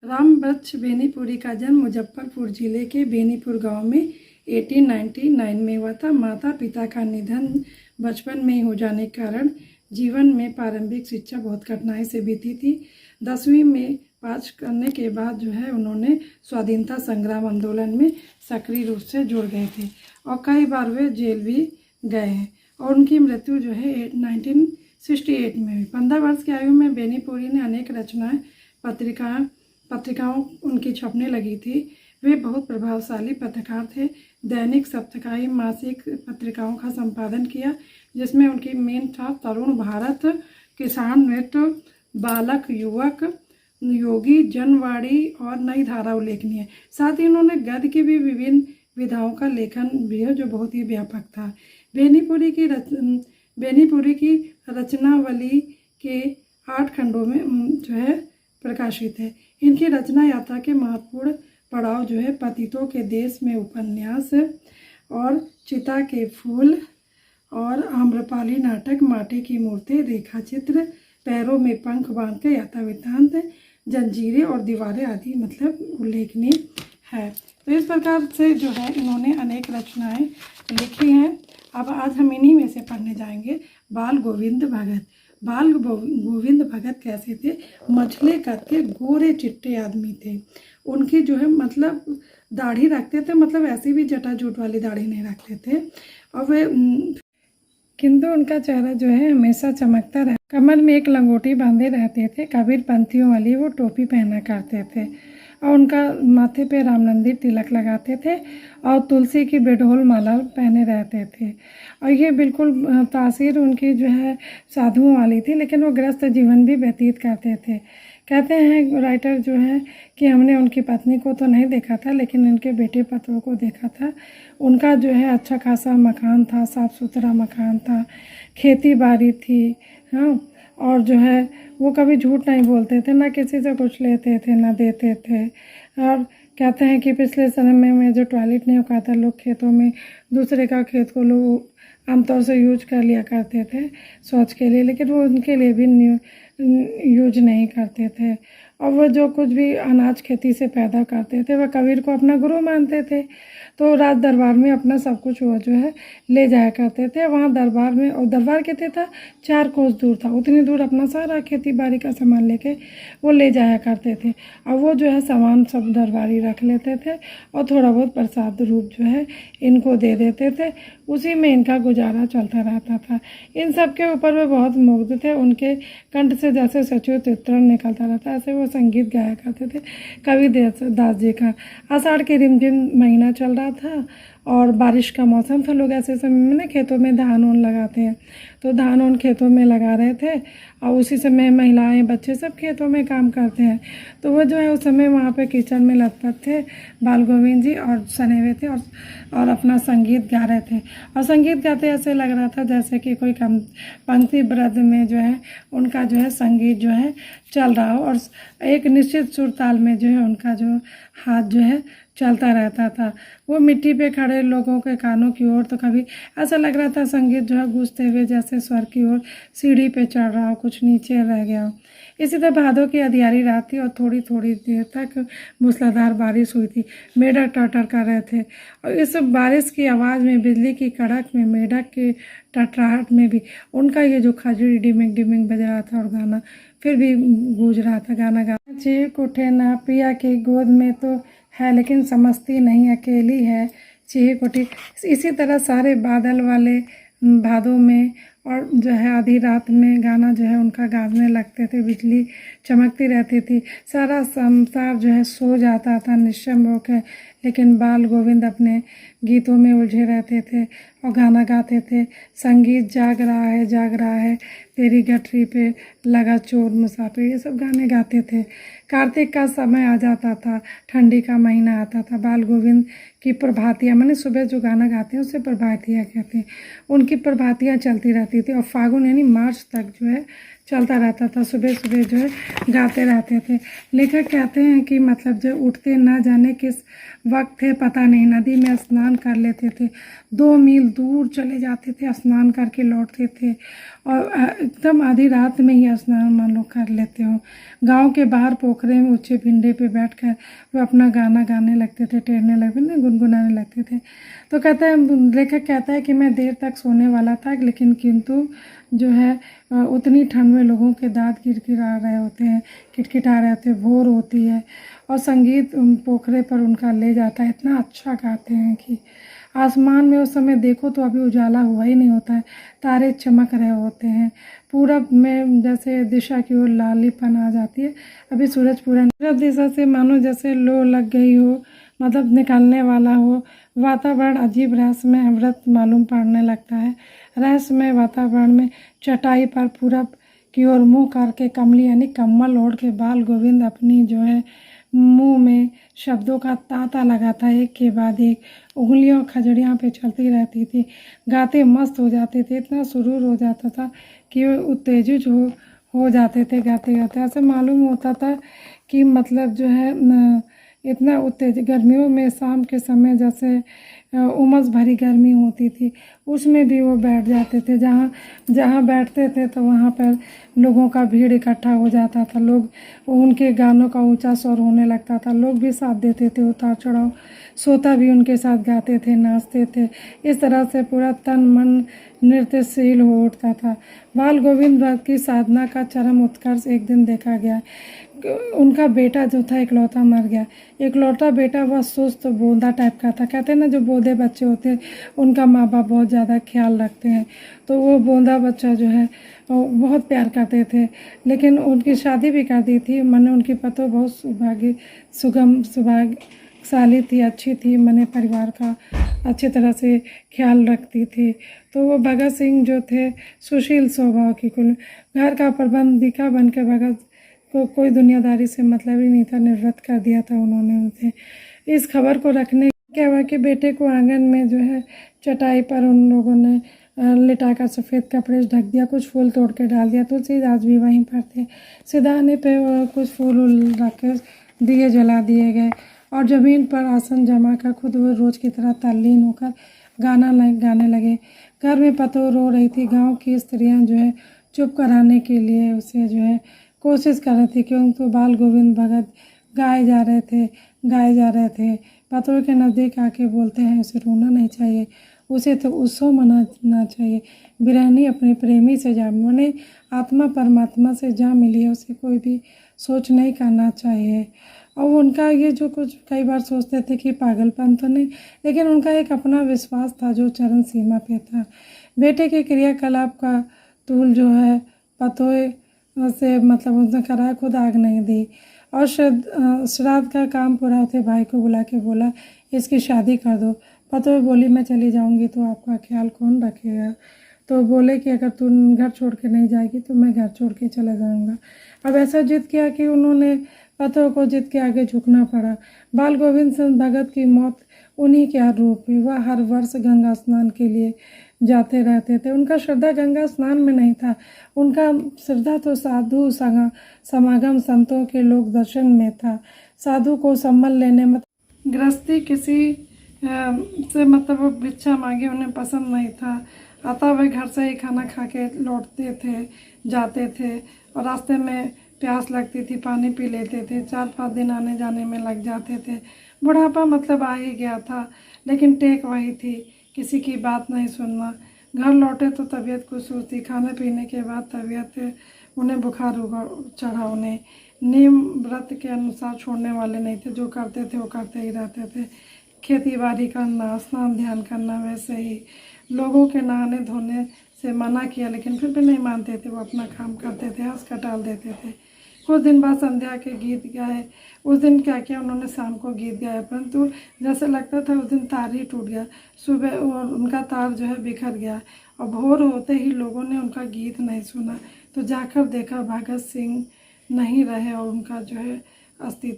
रामबक्श बेनीपुरी का जन्म मुजफ्फरपुर जिले के बेनीपुर गांव में 1899 में हुआ था। माता पिता का निधन बचपन में हो जाने के कारण जीवन में प्रारंभिक शिक्षा बहुत कठिनाई से बीती थी। 10वीं में पास करने के बाद उन्होंने स्वाधीनता संग्राम आंदोलन में सक्रिय रूप से जुड़ गए थे और कई बार वे जेल भी गए हैं और उनकी मृत्यु 1968 में हुई। 15 वर्ष की आयु में बेनीपुरी ने अनेक रचनाएं पत्रिकाओं उनकी छपने लगी थी। वे बहुत प्रभावशाली पत्रकार थे। दैनिक, साप्ताहिक, मासिक पत्रिकाओं का संपादन किया, जिसमें उनकी मेन था तरुण भारत, किसान मित्र, बालक, युवक, योगी, जनवाणी और नई धारा उल्लेखनीय है। साथ ही उन्होंने गद्य की भी विभिन्न विधाओं का लेखन भी है, जो बहुत ही व्यापक था। बेनीपुरी की रचनावली के 8 खंडों में प्रकाशित है। इनकी रचना यात्रा के महत्वपूर्ण पड़ाव पतितों के देश में उपन्यास और चिता के फूल और आम्रपाली नाटक, माटी की मूर्ति, रेखा चित्र, पैरों में पंख बांध के यात्रा वृत्तांत, जंजीरें और दीवारें आदि उल्लेखनीय है। तो इस प्रकार से इन्होंने अनेक रचनाएं लिखी हैं। अब आज हम इन्हीं में से पढ़ने जाएंगे। बाल गोविंद भगत। बाल गोविंद भगत कैसे थे? मछली कद के गोरे चिट्टे आदमी थे। उनकी दाढ़ी रखते थे, ऐसी भी जटाजूट वाली दाढ़ी नहीं रखते थे और वे किंतु उनका चेहरा हमेशा चमकता रहा। कमर में एक लंगोटी बांधे रहते थे। कबीर पंथियों वाली वो टोपी पहना करते थे और उनका माथे पे रामनंदी तिलक लगाते थे और तुलसी की बेढोल माला पहने रहते थे। और ये बिल्कुल तासीर उनकी साधुओं वाली थी, लेकिन वो गृहस्थ जीवन भी व्यतीत करते थे। कहते हैं राइटर कि हमने उनकी पत्नी को तो नहीं देखा था, लेकिन उनके बेटे पतों को देखा था। उनका अच्छा खासा मकान था, साफ़ सुथरा मकान था, खेती बाड़ी थी। हाँ, और वो कभी झूठ नहीं बोलते थे, ना किसी से कुछ लेते थे ना देते थे। और कहते हैं कि पिछले समय में जो टॉयलेट नहीं होता था, लोग खेतों में दूसरे का खेत को लोग आमतौर से यूज कर लिया करते थे शौच के लिए, लेकिन वो उनके लिए भी यूज नहीं करते थे। और वो जो कुछ भी अनाज खेती से पैदा करते थे, वह कबीर को अपना गुरु मानते थे। तो राज दरबार में अपना सब कुछ वो ले जाया करते थे। वहाँ दरबार में, और दरबार कहते था 4 कोस दूर था, उतनी दूर अपना सारा खेती बाड़ी का सामान लेके वो ले जाया करते थे। और वो सामान सब दरबारी रख लेते थे और थोड़ा बहुत प्रसाद रूप इनको दे देते थे। उसी में इनका गुजारा चलता रहता था। इन सब के ऊपर वे बहुत मुग्ध थे। उनके कंठ से जैसे सचिव चित्रण निकलता रहता, ऐसे वो संगीत गाया करते थे। कवि दास जी का आषाढ़ के रिमझिम महीना चल रहा था और बारिश का मौसम था। लोग ऐसे समय में खेतों में धान उन लगाते हैं, तो धान उन खेतों में लगा रहे थे और उसी समय महिलाएं, बच्चे सब खेतों में काम करते हैं। तो वो उस समय वहाँ पे किचन में लथपथ थे बाल गोविंद जी और सने हुए थे और अपना संगीत गा रहे थे। और संगीत गाते ऐसे लग रहा था जैसे कि कोई पंक्ति ब्रज में उनका संगीत चल रहा हो और एक निश्चित सुर ताल में उनका हाथ चलता रहता था। वो मिट्टी पे खड़े लोगों के कानों की ओर तो कभी ऐसा लग रहा था संगीत गूंजते हुए जैसे स्वर की ओर सीढ़ी पे चढ़ रहा हो, कुछ नीचे रह गया हो। इसी तरह भादों की अंधियारी रात थी और थोड़ी थोड़ी देर तक मूसलाधार बारिश हुई थी। मेढक टटर कर रहे थे और इस बारिश की आवाज़ में, बिजली की कड़क में, मेढक के टटराहट में भी उनका ये खजड़ी डिमिंग डिमिंग बज रहा था और गाना फिर भी गूंज रहा था। गाना गा चीख उठे ना पिया की गोद में तो है, लेकिन समझती नहीं अकेली है, चीख उठी। इसी तरह सारे बादल वाले भादों में और आधी रात में गाना उनका गाने लगते थे। बिजली चमकती रहती थी, सारा संसार सो जाता था निश्चल होकर, लेकिन बाल गोविंद अपने गीतों में उलझे रहते थे और गाना गाते थे। संगीत जाग रहा है, तेरी गठरी पे लगा चोर मुसाफिर, ये सब गाने गाते थे। कार्तिक का समय आ जाता था, ठंडी का महीना आता था। बाल गोविंद की प्रभातियाँ, मैंने सुबह जो गाना गाते हैं उसे प्रभातियाँ कहते हैं, उनकी प्रभातियाँ चलती रहती थी और फागुन यानी मार्च तक चलता रहता था। सुबह सुबह जो है गाते रहते थे। लेखक कहते हैं कि मतलब जो उठते ना जाने किस वक्त थे पता नहीं, नदी में स्नान कर लेते थे, 2 मील दूर चले जाते थे, स्नान करके लौटते थे और एकदम आधी रात में ही स्नान मान लो कर लेते हो। गांव के बाहर पोखरे में ऊंचे भिंडे पे बैठकर वो अपना गाना गाने लगते थे, टेरने लगते थे, गुनगुनाने लगते थे। तो कहता है, लेखक कहता है कि मैं देर तक सोने वाला था, लेकिन किंतु जो है उतनी ठंड में लोगों के दांत किरकिरा रहे होते हैं, किटकिटा रहे होते हैं, भोर होती है और संगीत पोखरे पर उनका ले जाता है। इतना अच्छा गाते हैं कि आसमान में उस समय देखो तो अभी उजाला हुआ ही नहीं होता है, तारे चमक रहे होते हैं। पूरब में जैसे दिशा की ओर लालीपन आ जाती है, अभी सूरज पूरब दिशा से मानो जैसे लो लग गई हो, मतलब निकलने वाला हो। वातावरण अजीब रहस्यमय अमृत मालूम पड़ने लगता है। रहस्यमय वातावरण में चटाई पर पूरब की ओर मुँह करके कमली यानी कम्बल ओढ़ के बाल गोविंद अपनी जो है मुंह में शब्दों का तांता लगाता, एक के बाद एक उंगलियों खजड़ियाँ पे चलती रहती थी। गाते मस्त हो जाते थे, इतना सुरूर हो जाता था कि वो उत्तेजित हो जाते थे गाते गाते। ऐसे मालूम होता था कि मतलब जो है इतना उत्तेजित। गर्मियों में शाम के समय जैसे उमस भरी गर्मी होती थी, उसमें भी वो बैठ जाते थे। जहाँ जहाँ बैठते थे तो वहाँ पर लोगों का भीड़ इकट्ठा हो जाता था। लोग उनके गानों का ऊंचा स्वर होने लगता था, लोग भी साथ देते थे, उतार चढ़ाव श्रोता भी उनके साथ गाते थे, नाचते थे। इस तरह से पूरा तन मन नृत्यशील हो उठता था। बाल गोविंद व्रत की साधना का चरम उत्कर्ष एक दिन देखा गया। उनका बेटा जो था इकलौता मर गया। इकलौता बेटा वह सुस्त बोंदा टाइप का था। कहते हैं ना, जो बोंदे बच्चे होते हैं उनका माँ बाप बहुत ज़्यादा ख्याल रखते हैं, तो वो बोंदा बच्चा जो है बहुत प्यार करते थे। लेकिन उनकी शादी भी कर दी थी। मैंने उनकी पतो बहुत सुभाग्यशाली थी, अच्छी थी, मैंने परिवार का अच्छी तरह से ख्याल रखती थी। तो वो भगत सिंह जो थे सुशील स्वभाव की, कुल घर का प्रबंधिका बन के भगत को कोई दुनियादारी से मतलब ही नहीं था, निवृत्त कर दिया था उन्होंने उनसे। इस खबर को रखने क्या हुआ कि बेटे को आंगन में जो है चटाई पर उन लोगों ने लिटाकर सफ़ेद कपड़े से ढक दिया, कुछ फूल तोड़ के डाल दिया। तुलसीदास भी वहीं पर थे। सिधाने पे कुछ फूल रख के दिए जला दिए गए और ज़मीन पर आसन जमा कर खुद वो रोज़ की तरह तल्लीन होकर गाने लगे। घर में पतो रो रही थी। गांव की स्त्रियां जो है चुप कराने के लिए उसे जो है कोशिश कर रही थी, क्योंकि बाल गोविंद भगत गाए जा रहे थे। पतों के नज़दीक आके बोलते हैं, उसे रोना नहीं चाहिए, उसे तो उत्सव मनाना चाहिए। बिरहनी अपने प्रेमी से जा मिली, आत्मा परमात्मा से जा मिली है, उसे कोई भी सोच नहीं करना चाहिए। और उनका ये जो कुछ कई बार सोचते थे कि पागलपन तो नहीं, लेकिन उनका एक अपना विश्वास था जो चरम सीमा पे था। बेटे के क्रियाकलाप का तूल जो है पतों से मतलब उसने कराया, खुद आग नहीं दी। और श्राद्ध का काम पूरा होते भाई को बुला के बोला, इसकी शादी कर दो। पतो बोली, मैं चली जाऊंगी तो आपका ख्याल कौन रखेगा? तो बोले कि अगर तू घर छोड़ के नहीं जाएगी तो मैं घर छोड़ के चला जाऊंगा। अब ऐसा जिद किया कि उन्होंने पतों को जिद के आगे झुकना पड़ा। बाल गोविंद सिंह भगत की मौत उन्हीं के रूप में। वह हर वर्ष गंगा स्नान के लिए जाते रहते थे। उनका श्रद्धा गंगा स्नान में नहीं था, उनका श्रद्धा तो साधु समागम संतों के लोक दर्शन में था। साधु को सम्मान लेने में, गृहस्थी किसी से मतलब वो भिक्षा मांगे उन्हें पसंद नहीं था। अतः वे घर से ही खाना खा के लौटते थे, जाते थे और रास्ते में प्यास लगती थी, पानी पी लेते थे। 4-5 दिन आने जाने में लग जाते थे। बुढ़ापा मतलब आ ही गया था, लेकिन टेक वही थी, किसी की बात नहीं सुनना। घर लौटे तो तबीयत कुछ सूझती, खाने पीने के बाद तबीयत उन्हें बुखार चढ़ा। उन्हें नियम व्रत के अनुसार छोड़ने वाले नहीं थे, जो करते थे वो करते ही रहते थे। खेती बाड़ी करना, स्नान ध्यान करना, वैसे ही लोगों के नहाने धोने से मना किया, लेकिन फिर भी नहीं मानते थे। वो अपना काम करते थे, हंस कर टाल देते थे। कुछ दिन बाद संध्या के गीत गाए। उस दिन क्या किया उन्होंने, शाम को गीत गाया, परंतु जैसे लगता था उस दिन तार ही टूट गया। सुबह और उनका तार जो है बिखर गया और भोर होते ही लोगों ने उनका गीत नहीं सुना। तो जाकर देखा भगत सिंह नहीं रहे और उनका जो है अस्तित्व